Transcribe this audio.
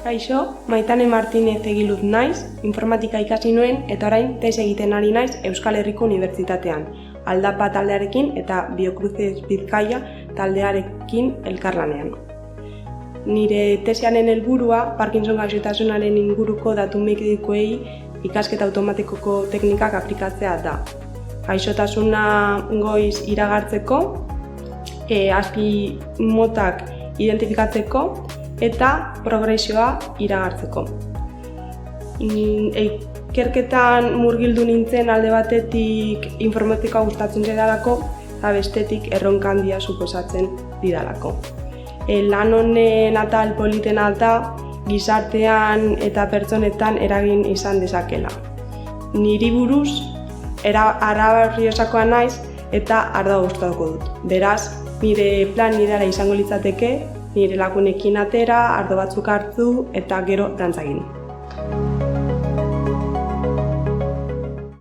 Kaixo, Maitane Martinez Egiluz naiz, informatika ikasi nuen eta orain tesi egiten ari naiz Euskal Herriko Unibertsitatean, Aldapa taldearekin eta Biocruces Bizkaia taldearekin elkarlanean. Nire tesiaren helburua Parkinson gaixotasunaren inguruko datu medikoei ikasketa automatikoko teknikak aplikatzea da. Gaixotasuna goiz iragartzeko, azpi motak identifikatzeko eta progresioa iragartzeko. Ikerketan murgildu nintzen alde batetik informatikoa gustatzen zaidalako eta bestetik erronka handia suposatzen didalako. Lan honen atal politena da gizartean eta pertsonetan eragin izan dezakela. Niri buruz arabarriosakoa naiz eta ardoa gustatuko dut. Beraz, nire plan ideala izango litzateke, nire lagunekin atera, ardo batzuk hartu eta gero dantza egin.